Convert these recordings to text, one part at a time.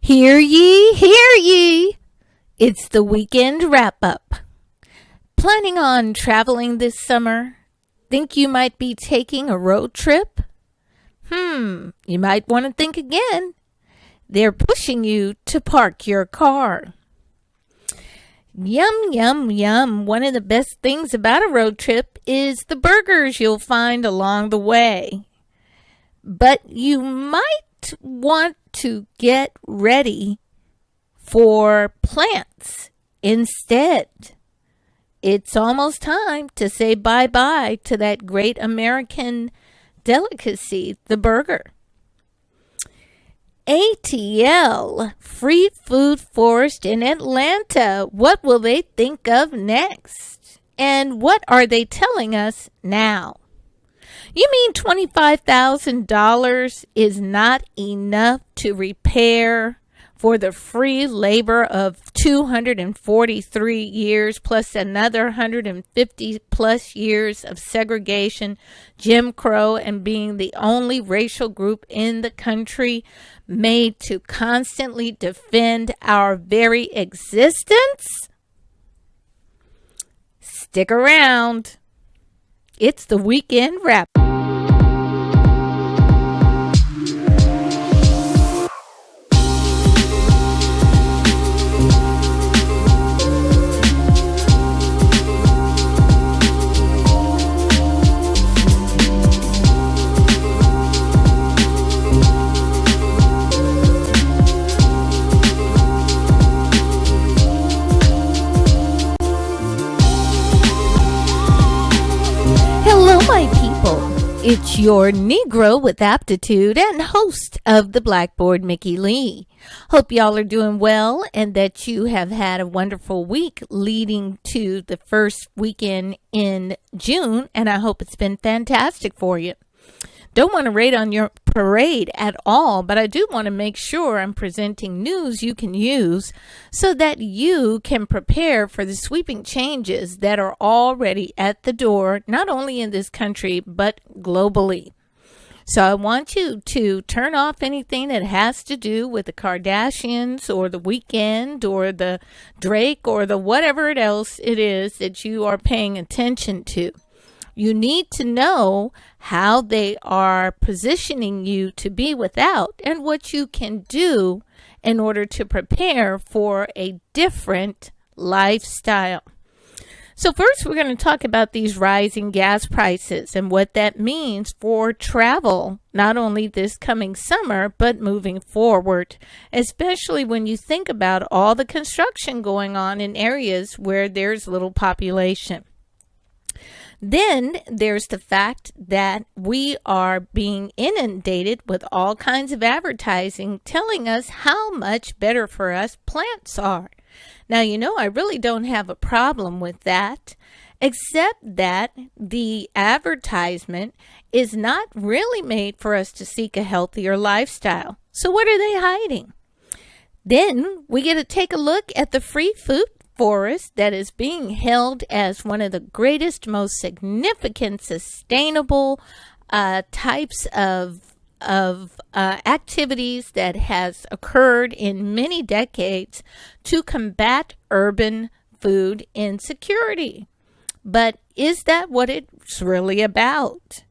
Hear ye, hear ye! It's the weekend wrap-up. Planning on traveling this summer? Think you might be taking a road trip? You might want to think again. They're pushing you to park your car. Yum, yum, yum. One of the best things about a road trip is the burgers you'll find along the way. But you might want to get ready for plants instead. It's almost time to say bye-bye to that great American delicacy, the burger. ATL, Free Food Forest in Atlanta. What will they think of next? And what are they telling us now? You mean $25,000 is not enough to repair for the free labor of 243 years plus another 150 plus years of segregation, Jim Crow, and being the only racial group in the country made to constantly defend our very existence? Stick around. It's the weekend wrap. It's your Negro with Aptitude and host of the BLACKboard, Mickee Lee. Hope y'all are doing well and that you have had a wonderful week leading to the first weekend in June, and I hope it's been fantastic for you. Don't want to raid on your parade at all, but I do want to make sure I'm presenting news you can use so that you can prepare for the sweeping changes that are already at the door, not only in this country, but globally. So I want you to turn off anything that has to do with the Kardashians or the Weeknd or the Drake or the whatever else it is that you are paying attention to. You need to know how they are positioning you to be without and what you can do in order to prepare for a different lifestyle. So first, we're going to talk about these rising gas prices and what that means for travel, not only this coming summer, but moving forward, especially when you think about all the construction going on in areas where there's little population. Then there's the fact that we are being inundated with all kinds of advertising telling us how much better for us plants are. Now, I really don't have a problem with that, except that the advertisement is not really made for us to seek a healthier lifestyle. So what are they hiding? Then we get to take a look at the free food forest that is being held as one of the greatest, most significant, sustainable types of activities that has occurred in many decades to combat urban food insecurity. But is that what it's really about?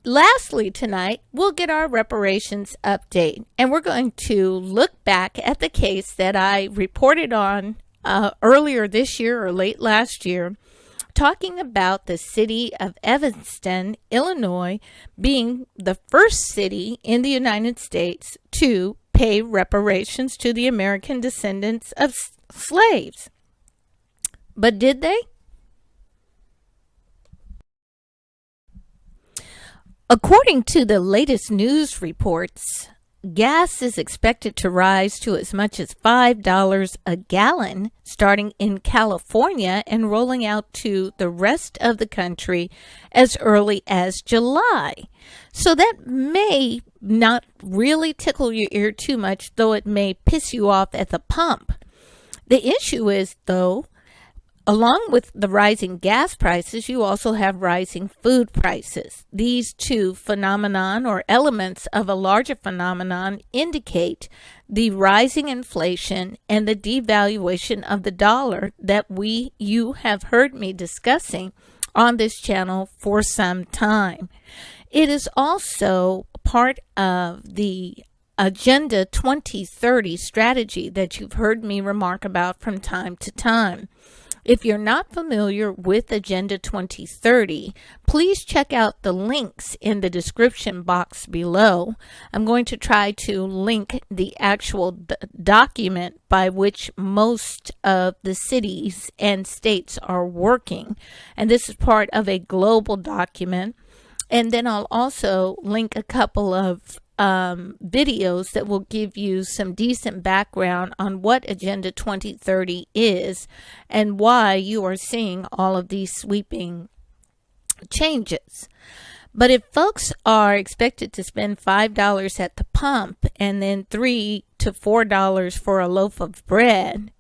Lastly, tonight, we'll get our reparations update, and we're going to look back at the case that I reported on earlier this year or late last year, talking about the city of Evanston, Illinois, being the first city in the United States to pay reparations to the American descendants of slaves. But did they? According to the latest news reports, gas is expected to rise to as much as $5 a gallon starting in California and rolling out to the rest of the country as early as July. So that may not really tickle your ear too much, though it may piss you off at the pump. The issue is, though, Along with the rising gas prices, you also have rising food prices. These two phenomenon or elements of a larger phenomenon indicate the rising inflation and the devaluation of the dollar that you have heard me discussing on this channel for some time. It is also part of the Agenda 2030 strategy that you've heard me remark about from time to time. If you're not familiar with Agenda 2030, please check out the links in the description box below. I'm going to try to link the actual document by which most of the cities and states are working. And this is part of a global document. And then I'll also link a couple of videos that will give you some decent background on what Agenda 2030 is and why you are seeing all of these sweeping changes. But if folks are expected to spend $5 at the pump and then $3 to $4 for a loaf of bread,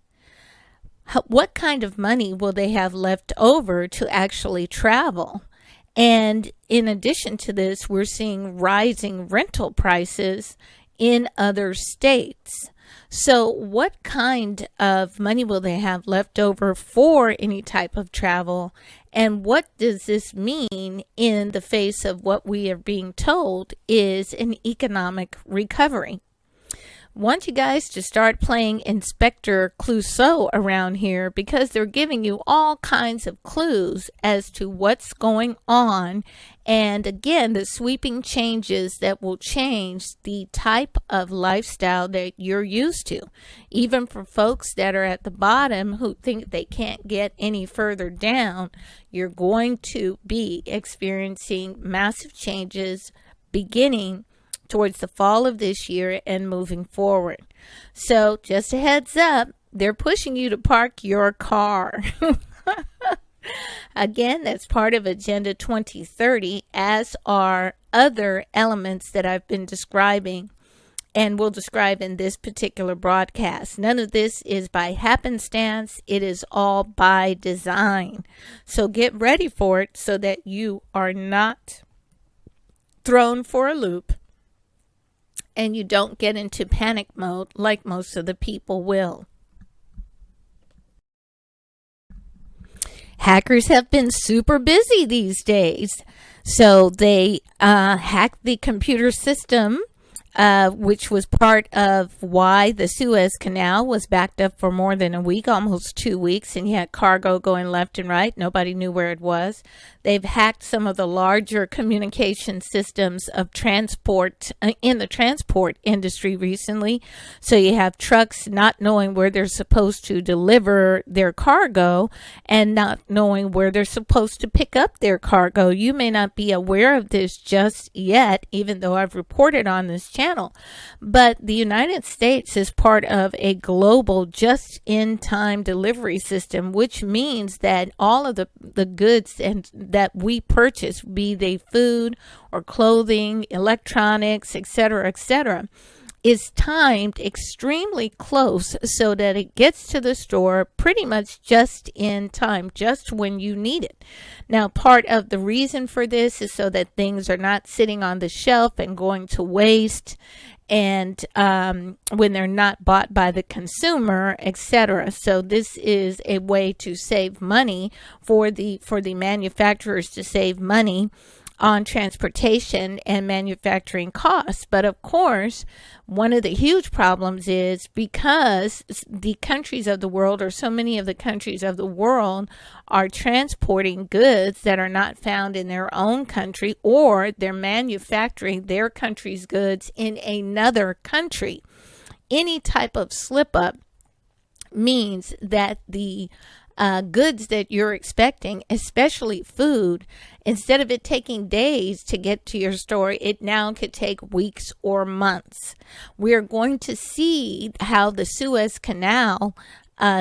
what kind of money will they have left over to actually travel? And in addition to this, we're seeing rising rental prices in other states. So what kind of money will they have left over for any type of travel? And what does this mean in the face of what we are being told is an economic recovery? Want you guys to start playing Inspector Clouseau around here, because they're giving you all kinds of clues as to what's going on. And again, the sweeping changes that will change the type of lifestyle that you're used to. Even for folks that are at the bottom who think they can't get any further down, you're going to be experiencing massive changes beginning towards the fall of this year and moving forward. So just a heads up, they're pushing you to park your car. Again, that's part of Agenda 2030, as are other elements that I've been describing and will describe in this particular broadcast. None of this is by happenstance. It is all by design. So get ready for it so that you are not thrown for a loop and you don't get into panic mode like most of the people will. Hackers have been super busy these days. So they hacked the computer system, which was part of why the Suez Canal was backed up for more than a week, almost 2 weeks, and you had cargo going left and right. Nobody knew where it was. They've hacked some of the larger communication systems of transport in the transport industry recently. So you have trucks not knowing where they're supposed to deliver their cargo and not knowing where they're supposed to pick up their cargo. You may not be aware of this just yet, even though I've reported on this channel. But the United States is part of a global just-in-time delivery system, which means that all of the goods and that we purchase, be they food or clothing, electronics, etc., is timed extremely close so that it gets to the store pretty much just in time, just when you need it. Now, part of the reason for this is so that things are not sitting on the shelf and going to waste, and when they're not bought by the consumer, etc. So this is a way to save money for the manufacturers to save money on transportation and manufacturing costs. But of course, one of the huge problems is because the countries of the world, or so many of the countries of the world, are transporting goods that are not found in their own country, or they're manufacturing their country's goods in another country. Any type of slip up means that the goods that you're expecting, especially food, instead of it taking days to get to your store, it now could take weeks or months. We're going to see how the Suez Canal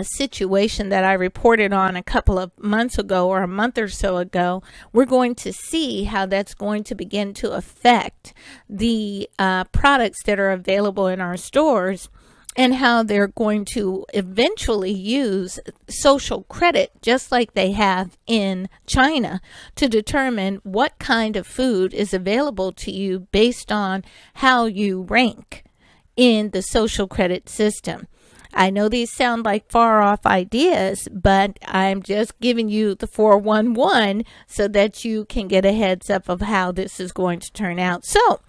situation that I reported on a couple of months ago, or a month or so ago, we're going to see how that's going to begin to affect the products that are available in our stores. and how they're going to eventually use social credit, just like they have in China, to determine what kind of food is available to you based on how you rank in the social credit system. I know these sound like far off ideas, but I'm just giving you the 411 so that you can get a heads up of how this is going to turn out. So,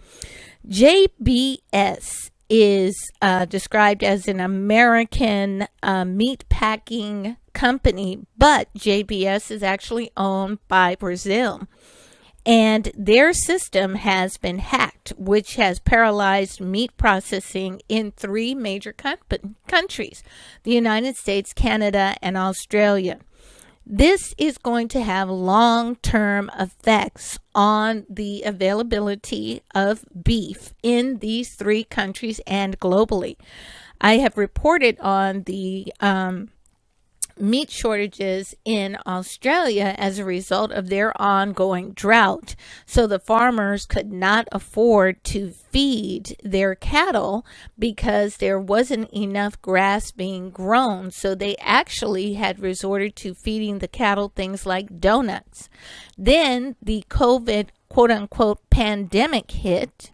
JBS is described as an American meat packing company, but JBS is actually owned by Brazil. And their system has been hacked, which has paralyzed meat processing in 3 major countries, the United States, Canada, and Australia. This is going to have long-term effects on the availability of beef in these 3 countries and globally. I have reported on the meat shortages in Australia as a result of their ongoing drought. So the farmers could not afford to feed their cattle because there wasn't enough grass being grown. So they actually had resorted to feeding the cattle things like donuts. Then the COVID quote unquote pandemic hit,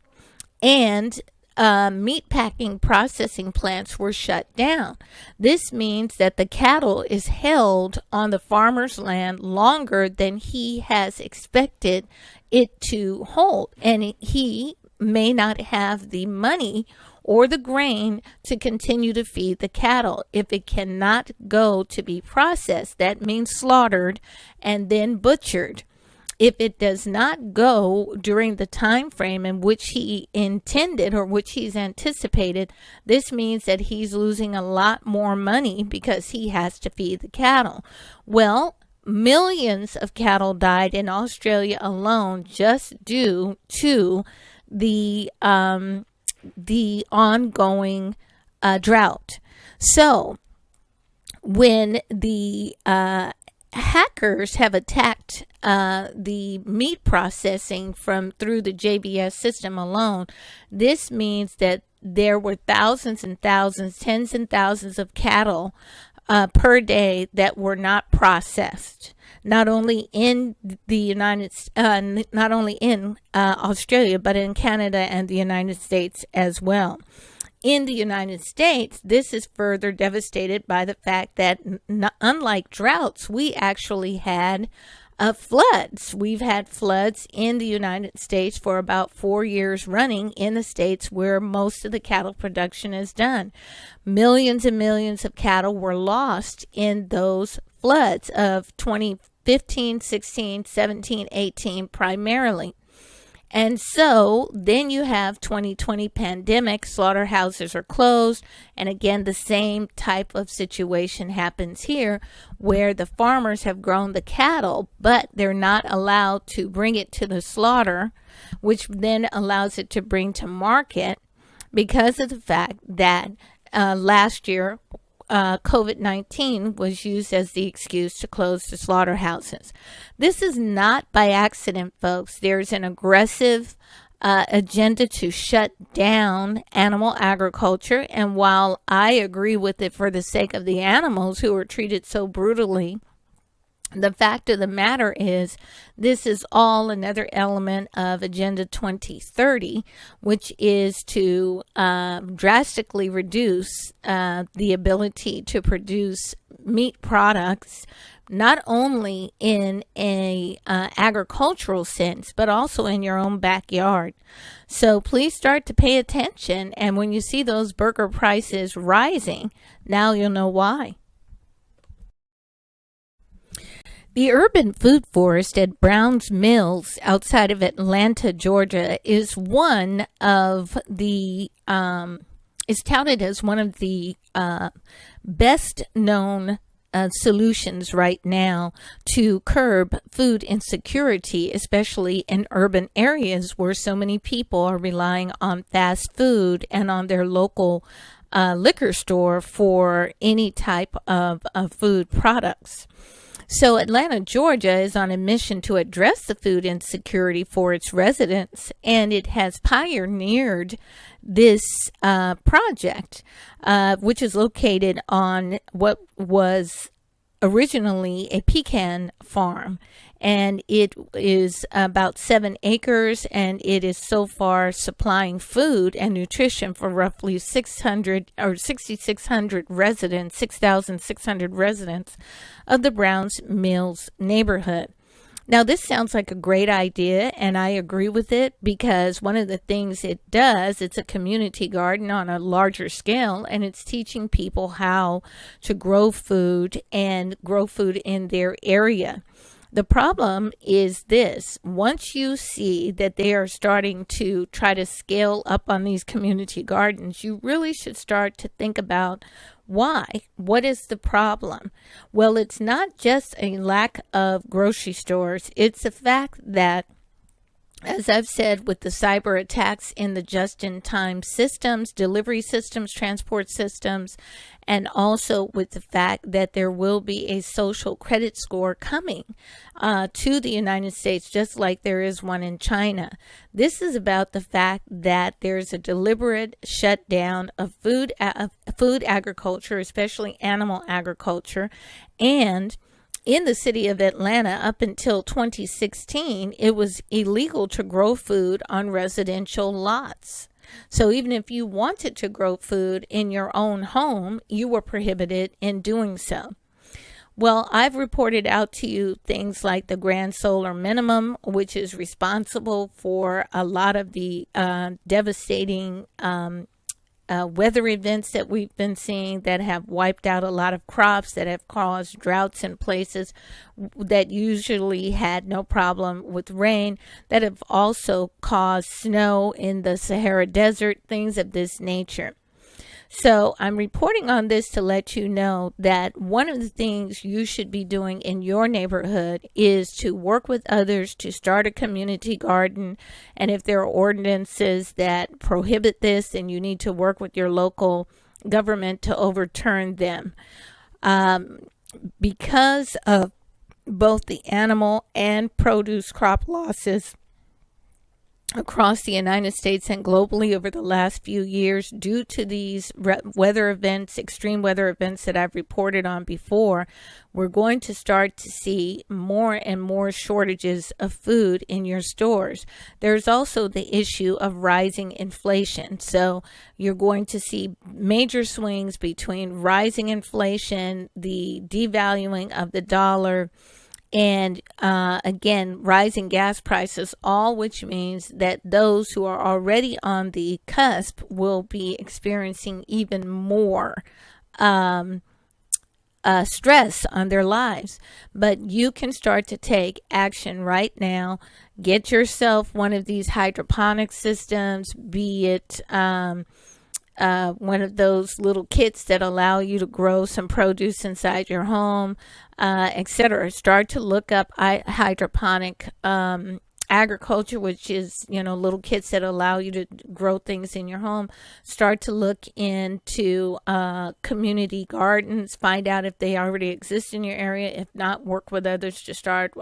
and meatpacking processing plants were shut down. This means that the cattle is held on the farmer's land longer than he has expected it to hold, and he may not have the money or the grain to continue to feed the cattle. If it cannot go to be processed, that means slaughtered and then butchered. If it does not go during the time frame in which he intended or which he's anticipated, this means that he's losing a lot more money because he has to feed the cattle. Well, millions of cattle died in Australia alone just due to the ongoing drought. So when the hackers have attacked the meat processing through the JBS system alone, this means that there were thousands and thousands, tens and thousands of cattle per day that were not processed. Not only in the Australia, but in Canada and the United States as well. In the United States, this is further devastated by the fact that unlike droughts, we actually had floods. We've had floods in the United States for about 4 years running in the states where most of the cattle production is done. Millions and millions of cattle were lost in those floods of 2015, 16, 17, 18 primarily. And so then you have 2020 pandemic, slaughterhouses are closed. And again, the same type of situation happens here where the farmers have grown the cattle, but they're not allowed to bring it to the slaughter, which then allows it to bring to market because of the fact that last year, COVID-19 was used as the excuse to close the slaughterhouses. This is not by accident, folks. There's an aggressive agenda to shut down animal agriculture. And while I agree with it for the sake of the animals who are treated so brutally, the fact of the matter is this is all another element of Agenda 2030, which is to drastically reduce the ability to produce meat products, not only in a agricultural sense, but also in your own backyard. So please start to pay attention. And when you see those burger prices rising, now you'll know why. The urban food forest at Brown's Mills outside of Atlanta, Georgia, is one of the is touted as one of the best known solutions right now to curb food insecurity, especially in urban areas where so many people are relying on fast food and on their local liquor store for any type of food products. So Atlanta, Georgia is on a mission to address the food insecurity for its residents, and it has pioneered this project, which is located on what was originally a pecan farm, and it is about 7 acres, and it is so far supplying food and nutrition for roughly 6,600 residents, 6,600 residents of the Browns Mills neighborhood. Now, this sounds like a great idea, and I agree with it, because one of the things it does, it's a community garden on a larger scale, and it's teaching people how to grow food and grow food in their area. The problem is this: once you see that they are starting to try to scale up on these community gardens, you really should start to think about why. What is the problem? Well, it's not just a lack of grocery stores. It's the fact that, as I've said, with the cyber attacks in the just-in-time systems, delivery systems, transport systems, and also with the fact that there will be a social credit score coming to the United States, just like there is one in China. This is about the fact that there's a deliberate shutdown of food agriculture, especially animal agriculture, and in the city of Atlanta, up until 2016, it was illegal to grow food on residential lots. So even if you wanted to grow food in your own home, you were prohibited in doing so. Well, I've reported out to you things like the Grand Solar Minimum, which is responsible for a lot of the devastating weather events that we've been seeing that have wiped out a lot of crops, that have caused droughts in places that usually had no problem with rain, that have also caused snow in the Sahara Desert, things of this nature. So I'm reporting on this to let you know that one of the things you should be doing in your neighborhood is to work with others to start a community garden. And if there are ordinances that prohibit this, then you need to work with your local government to overturn them. Because of both the animal and produce crop losses across the United States and globally over the last few years due to these weather events, extreme weather events that I've reported on before, we're going to start to see more and more shortages of food in your stores. There's also the issue of rising inflation. So you're going to see major swings between rising inflation, the devaluing of the dollar, and again, rising gas prices, all which means that those who are already on the cusp will be experiencing even more stress on their lives. But you can start to take action right now. Get yourself one of these hydroponic systems, be it one of those little kits that allow you to grow some produce inside your home, etc. Start to look up hydroponic agriculture, which is, little kits that allow you to grow things in your home. Start to look into community gardens. Find out if they already exist in your area. If not, work with others to start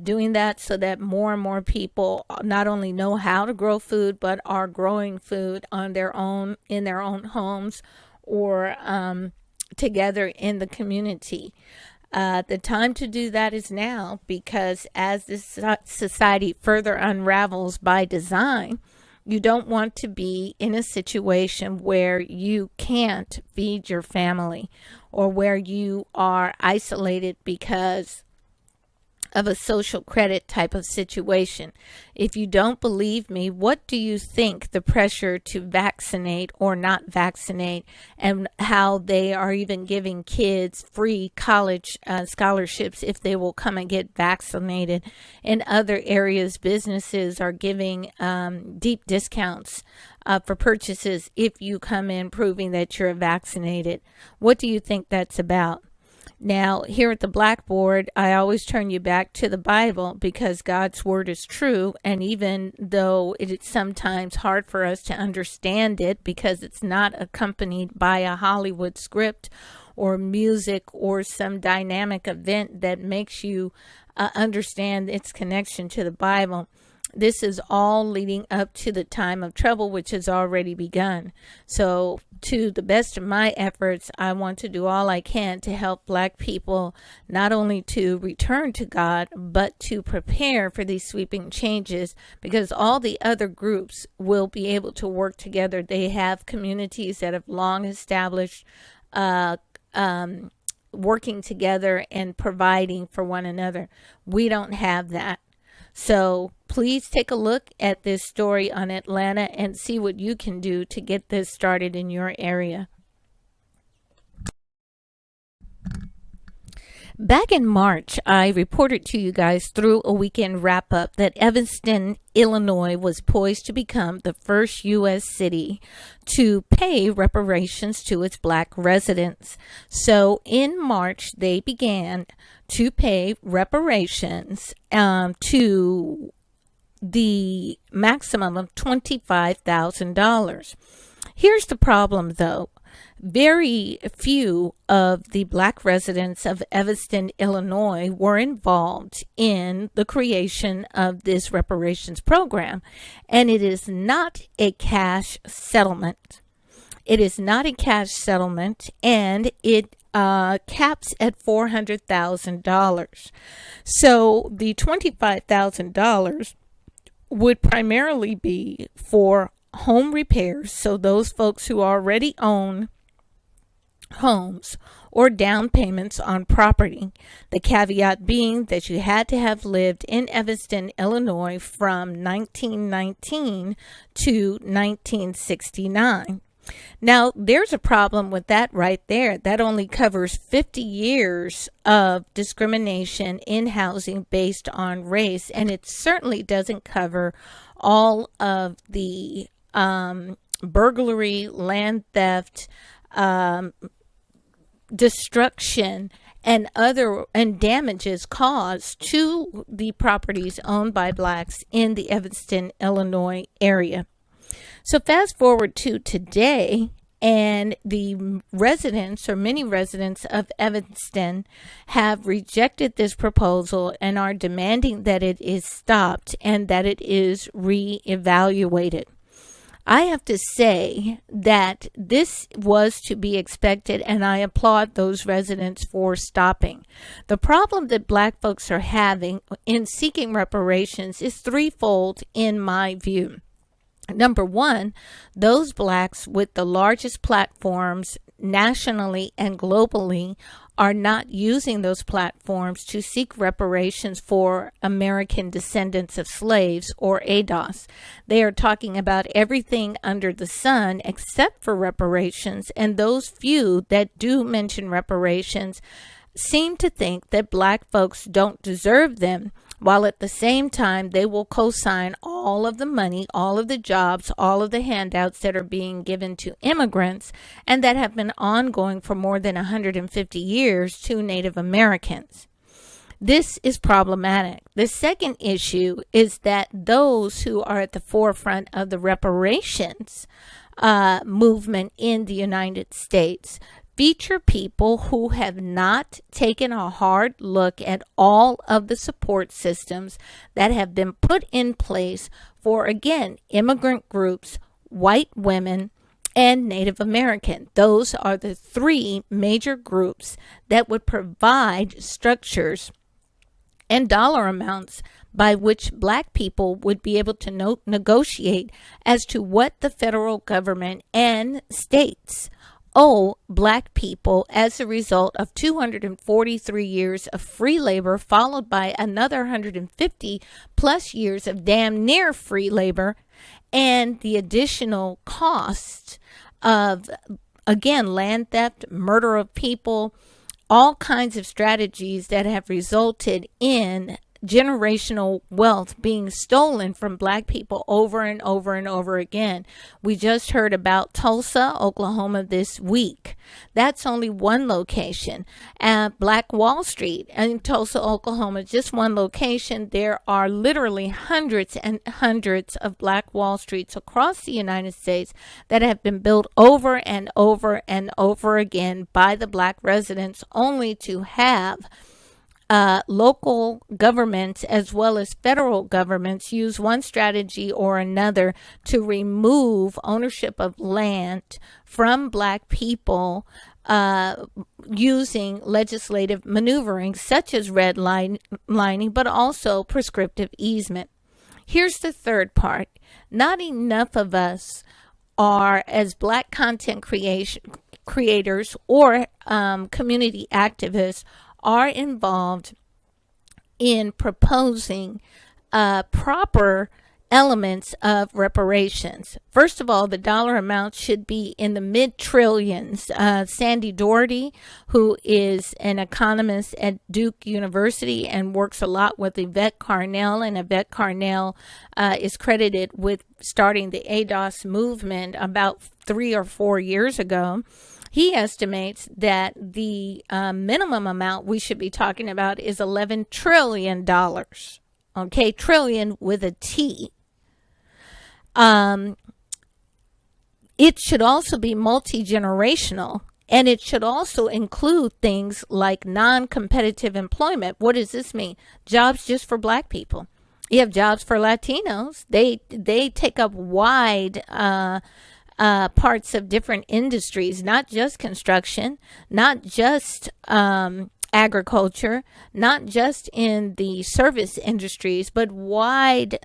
doing that, so that more and more people not only know how to grow food, but are growing food on their own, in their own homes, or together in the community. The time to do that is now, because as this society further unravels by design, you don't want to be in a situation where you can't feed your family, or where you are isolated because of a social credit type of situation. If you don't believe me, what do you think the pressure to vaccinate or not vaccinate, and how they are even giving kids free college scholarships if they will come and get vaccinated? In other areas, businesses are giving deep discounts for purchases if you come in proving that you're vaccinated. What do you think that's about? Now, here at the Blackboard, I always turn you back to the Bible, because God's word is true. And even though it is sometimes hard for us to understand it because it's not accompanied by a Hollywood script or music or some dynamic event that makes you understand its connection to the Bible. This is all leading up to the time of trouble, which has already begun. So to the best of my efforts, I want to do all I can to help Black people not only to return to God, but to prepare for these sweeping changes, because all the other groups will be able to work together. They have communities that have long established working together and providing for one another. We don't have that. So please take a look at this story on Atlanta and see what you can do to get this started in your area. Back in March, I reported to you guys through a weekend wrap-up that Evanston, Illinois was poised to become the first U.S. city to pay reparations to its Black residents. So in March, they began to pay reparations to the maximum of $25,000. Here's the problem, though. Very few of the Black residents of Evanston, Illinois were involved in the creation of this reparations program, and it is not a cash settlement. It is not a cash settlement, and it caps at $400,000. So the $25,000 would primarily be for home repairs, so those folks who already own homes, or down payments on property. The caveat being that you had to have lived in Evanston, Illinois from 1919 to 1969. Now, there's a problem with that right there. That only covers 50 years of discrimination in housing based on race, and it certainly doesn't cover all of the burglary, land theft, destruction, and damages caused to the properties owned by Blacks in the Evanston, Illinois area. So fast forward to today, and the residents, or many residents of Evanston, have rejected this proposal and are demanding that it is stopped and that it is reevaluated. I have to say that this was to be expected, and I applaud those residents for stopping. The problem that Black folks are having in seeking reparations is threefold in my view. Number one, those Blacks with the largest platforms nationally and globally are not using those platforms to seek reparations for American descendants of slaves, or ADOS. They are talking about everything under the sun except for reparations, and those few that do mention reparations seem to think that Black folks don't deserve them, while at the same time they will co-sign all of the money, all of the jobs, all of the handouts that are being given to immigrants and that have been ongoing for more than 150 years to Native Americans. This is problematic. The second issue is that those who are at the forefront of the reparations movement in the United States feature people who have not taken a hard look at all of the support systems that have been put in place for, again, immigrant groups, white women, and Native American. Those are the three major groups that would provide structures and dollar amounts by which Black people would be able to negotiate as to what the federal government and states owe Black people as a result of 243 years of free labor, followed by another 150 plus years of damn near free labor, and the additional cost of, again, land theft, murder of people, all kinds of strategies that have resulted in generational wealth being stolen from black people over and over and over again. We just heard about Tulsa, Oklahoma this week. That's only one location. Black Wall Street in Tulsa, Oklahoma, just one location. There are literally hundreds and hundreds of Black Wall Streets across the United States that have been built over and over and over again by the black residents, only to have local governments as well as federal governments use one strategy or another to remove ownership of land from black people using legislative maneuvering such as redlining, but also prescriptive easement. Here's the third part. Not enough of us are, as black content creators or community activists, are involved in proposing proper elements of reparations. First of all, the dollar amount should be in the mid-trillions. Sandy Doherty, who is an economist at Duke University and works a lot with Yvette Carnell, and Yvette Carnell is credited with starting the ADOS movement about 3 or 4 years ago. He estimates that the minimum amount we should be talking about is $11 trillion. Okay, trillion with a T. It should also be multi-generational, and it should also include things like non-competitive employment. What does this mean? Jobs just for black people. You have jobs for Latinos. They take up wide parts of different industries, not just construction, not just agriculture, not just in the service industries, but wide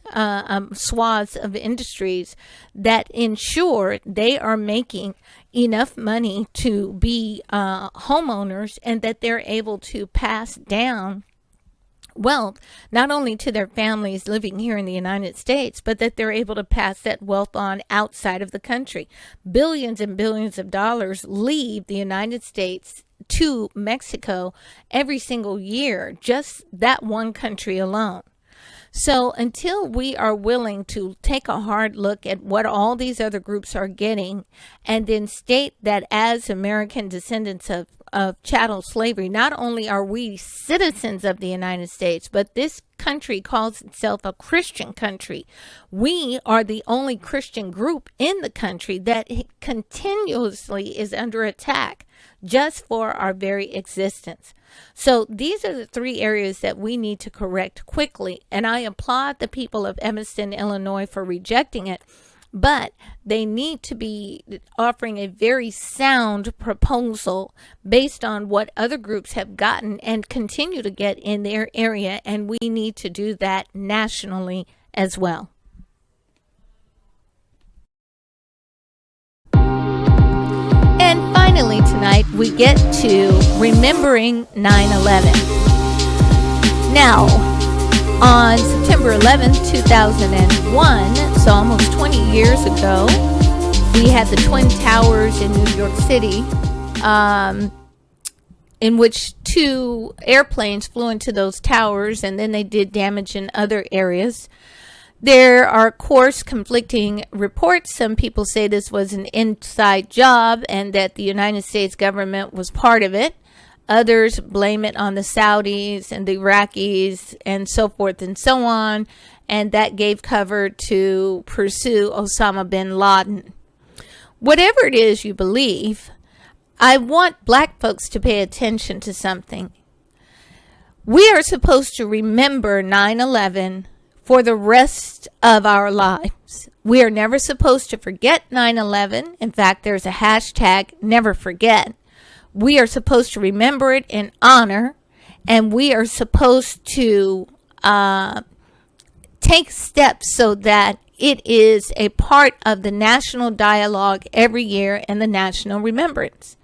swaths of industries that ensure they are making enough money to be homeowners, and that they're able to pass down wealth not only to their families living here in the United States, but that they're able to pass that wealth on outside of the country. Billions and billions of dollars leave the United States to Mexico every single year, just that one country alone. So until we are willing to take a hard look at what all these other groups are getting, and then state that as American descendants of chattel slavery, not only are we citizens of the United States, but this country calls itself a Christian country. We are the only Christian group in the country that continuously is under attack just for our very existence. So these are the 3 areas that we need to correct quickly. And I applaud the people of Evanston, Illinois for rejecting it. But they need to be offering a very sound proposal based on what other groups have gotten and continue to get in their area. And we need to do that nationally as well. And finally tonight, we get to remembering 9/11. Now, on September 11th, 2001, so almost 20 years ago, we had the Twin Towers in New York City, in which 2 airplanes flew into those towers, and then they did damage in other areas. There are, of course, conflicting reports. Some people say this was an inside job and that the United States government was part of it. Others blame it on the Saudis and the Iraqis and so forth and so on, and that gave cover to pursue Osama bin Laden. Whatever it is you believe, I want black folks to pay attention to something. We are supposed to remember 9/11 for the rest of our lives. We are never supposed to forget 9/11. In fact, there's a hashtag, never forget. We are supposed to remember it in honor, and we are supposed to take steps so that it is a part of the national dialogue every year and the national remembrance.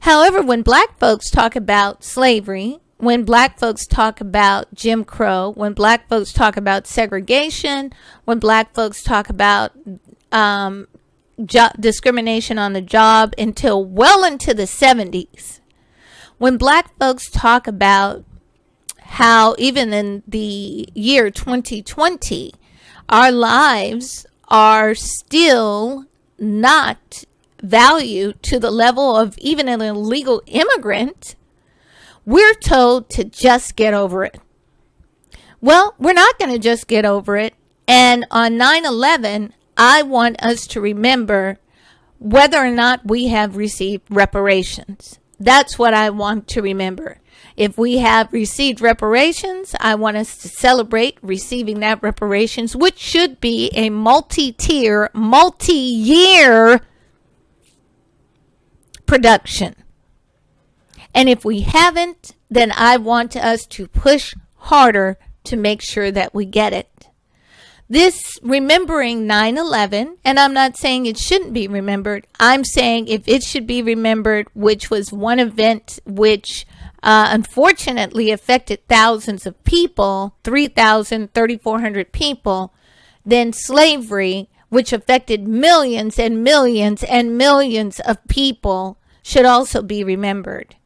However, when black folks talk about slavery, when black folks talk about Jim Crow, when black folks talk about segregation, when black folks talk about discrimination on the job until well into the 70s, when black folks talk about how even in the year 2020, our lives are still not valued to the level of even an illegal immigrant, we're told to just get over it. Well, we're not going to just get over it. And on 9/11, I want us to remember whether or not we have received reparations. That's what I want to remember. If we have received reparations, I want us to celebrate receiving that reparations, which should be a multi-tier, multi-year production. And if we haven't, then I want us to push harder to make sure that we get it. This remembering 9/11, and I'm not saying it shouldn't be remembered. I'm saying if it should be remembered, which was one event which unfortunately affected thousands of people, 3,000, 3,400 people, then slavery, which affected millions and millions and millions of people, should also be remembered.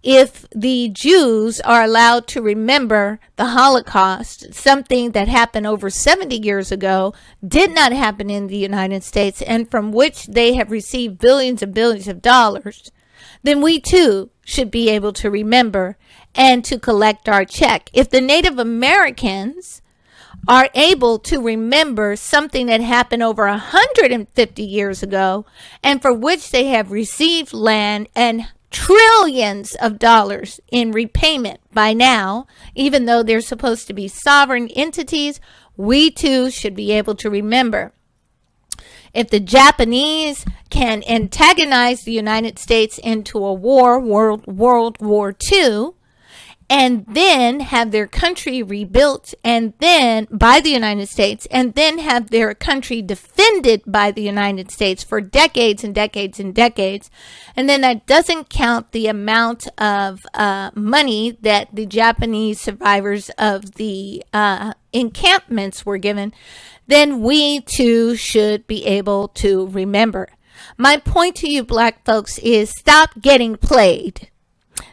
If the Jews are allowed to remember the Holocaust, something that happened over 70 years ago, did not happen in the United States, and from which they have received billions and billions of dollars, then we too should be able to remember and to collect our check. If the Native Americans are able to remember something that happened over 150 years ago, and for which they have received land and trillions of dollars in repayment by now, even though they're supposed to be sovereign entities, we too should be able to remember. If the Japanese can antagonize the United States into a war, World War II, and then have their country rebuilt and then by the United States, and then have their country defended by the United States for decades and decades and decades, and then that doesn't count the amount of money that the Japanese survivors of the encampments were given, then we too should be able to remember. My point to you, Black folks, is stop getting played.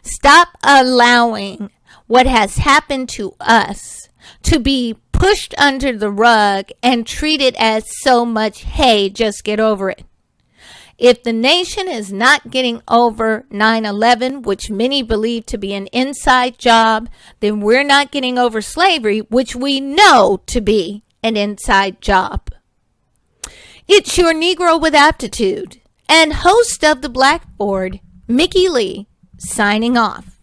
Stop allowing what has happened to us to be pushed under the rug and treated as so much, hey, just get over it. If the nation is not getting over 9/11, which many believe to be an inside job, then we're not getting over slavery, which we know to be an inside job. It's your Negro with Aptitude and host of the Blackboard, Mickee Lee, signing off.